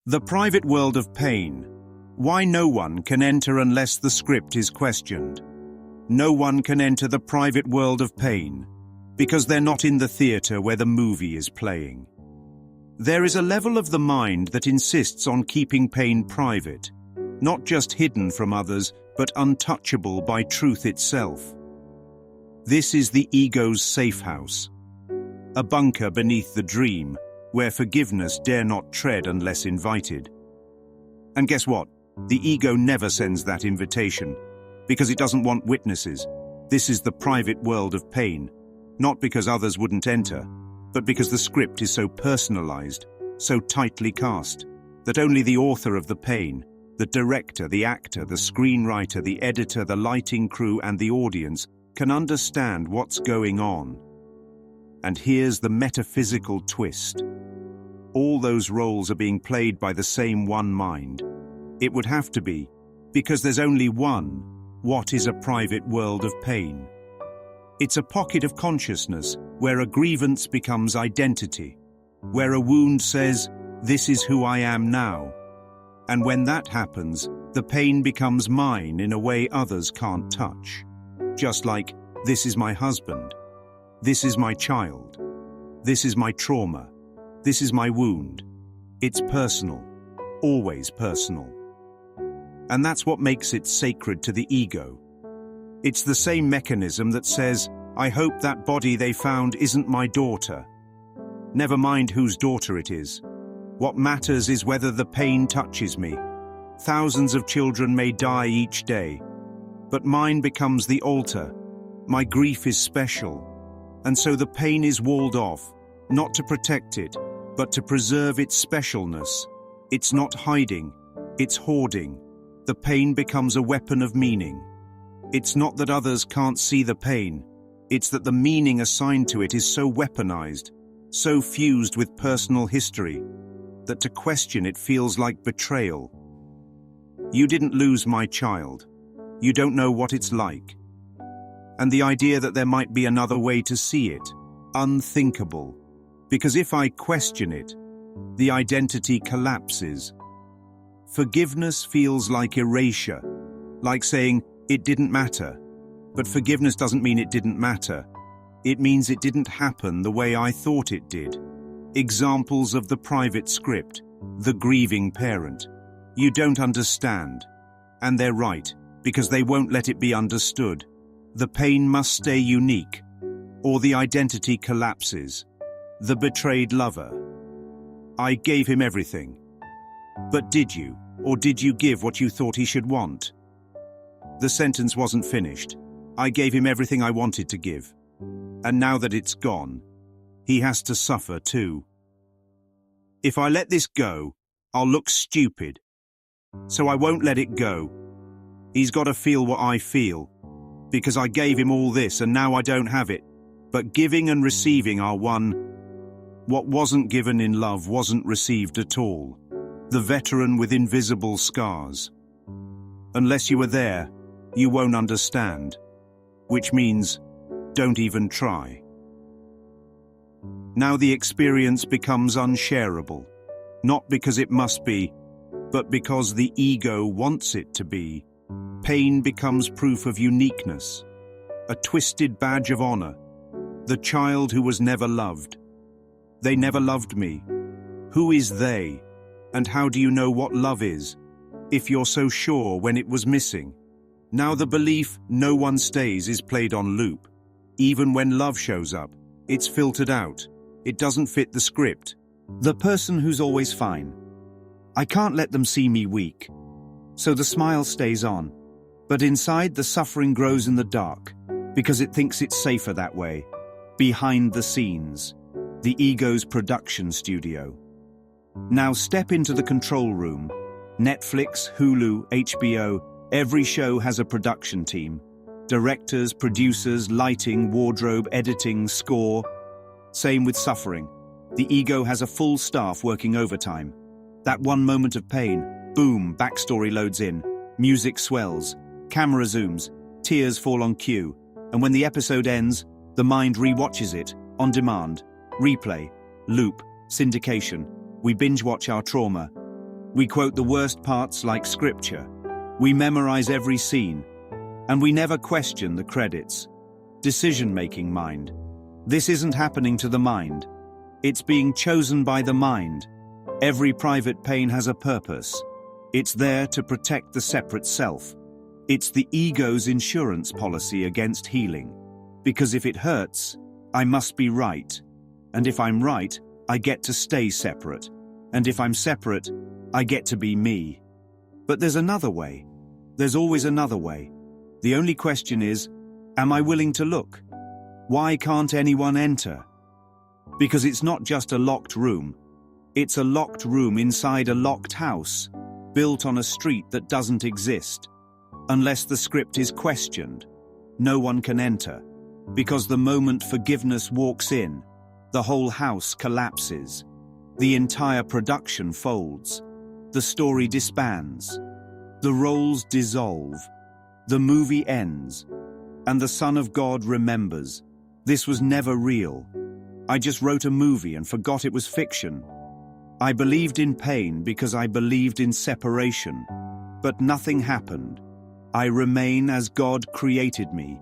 The private world of pain. Why no one can enter unless the script is questioned. No one can enter the private world of pain because they're not in the theater where the movie is playing. There is a level of the mind that insists on keeping pain private, not just hidden from others, but untouchable by truth itself. This is the ego's safe house, a bunker beneath the dream, where forgiveness dare not tread unless invited. And guess what? The ego never sends that invitation, because it doesn't want witnesses. This is the private world of pain, not because others wouldn't enter, but because the script is so personalized, so tightly cast, that only the author of the pain, the director, the actor, the screenwriter, the editor, the lighting crew, and the audience can understand what's going on. And here's the metaphysical twist. All those roles are being played by the same one mind. It would have to be, because there's only one. What is a private world of pain? It's a pocket of consciousness where a grievance becomes identity, where a wound says, "This is who I am now." And when that happens, the pain becomes mine in a way others can't touch. Just like, this is my husband. This is my child. This is my trauma. This is my wound. It's personal, always personal. And that's what makes it sacred to the ego. It's the same mechanism that says, "I hope that body they found isn't my daughter." Never mind whose daughter it is. What matters is whether the pain touches me. Thousands of children may die each day, but mine becomes the altar. My grief is special. And so the pain is walled off, not to protect it, but to preserve its specialness. It's not hiding, it's hoarding. The pain becomes a weapon of meaning. It's not that others can't see the pain, it's that the meaning assigned to it is so weaponized, so fused with personal history, that to question it feels like betrayal. You didn't lose my child. You don't know what it's like. And the idea that there might be another way to see it, unthinkable. Because if I question it, the identity collapses. Forgiveness feels like erasure, like saying, it didn't matter. But forgiveness doesn't mean it didn't matter. It means it didn't happen the way I thought it did. Examples of the private script, the grieving parent. You don't understand. And they're right, because they won't let it be understood. The pain must stay unique, or the identity collapses. The betrayed lover. I gave him everything. But did you, or did you give what you thought he should want? The sentence wasn't finished. I gave him everything I wanted to give. And now that it's gone, he has to suffer too. If I let this go, I'll look stupid. So I won't let it go. He's got to feel what I feel, because I gave him all this and now I don't have it. But giving and receiving are one. What wasn't given in love wasn't received at all. The veteran with invisible scars. Unless you were there, you won't understand. Which means, don't even try. Now the experience becomes unshareable. Not because it must be, but because the ego wants it to be. Pain becomes proof of uniqueness. A twisted badge of honor. The child who was never loved. They never loved me. Who is they? And how do you know what love is, if you're so sure when it was missing? Now the belief no one stays is played on loop. Even when love shows up, it's filtered out. It doesn't fit the script. The person who's always fine. I can't let them see me weak. So the smile stays on. But inside, the suffering grows in the dark, because it thinks it's safer that way. Behind the scenes. The ego's production studio. Now step into the control room. Netflix, Hulu, HBO, every show has a production team. Directors, producers, lighting, wardrobe, editing, score. Same with suffering. The ego has a full staff working overtime. That one moment of pain, boom, backstory loads in. Music swells. Camera zooms. Tears fall on cue. And when the episode ends, the mind re-watches it, on demand. Replay, loop, syndication. We binge-watch our trauma. We quote the worst parts like scripture. We memorize every scene. And we never question the credits. Decision-making mind. This isn't happening to the mind. It's being chosen by the mind. Every private pain has a purpose. It's there to protect the separate self. It's the ego's insurance policy against healing. Because if it hurts, I must be right. And if I'm right, I get to stay separate. And if I'm separate, I get to be me. But there's another way. There's always another way. The only question is, am I willing to look? Why can't anyone enter? Because it's not just a locked room. It's a locked room inside a locked house, built on a street that doesn't exist. Unless the script is questioned, no one can enter. Because the moment forgiveness walks in, the whole house collapses. The entire production folds. The story disbands. The roles dissolve. The movie ends. And the Son of God remembers. This was never real. I just wrote a movie and forgot it was fiction. I believed in pain because I believed in separation. But nothing happened. I remain as God created me,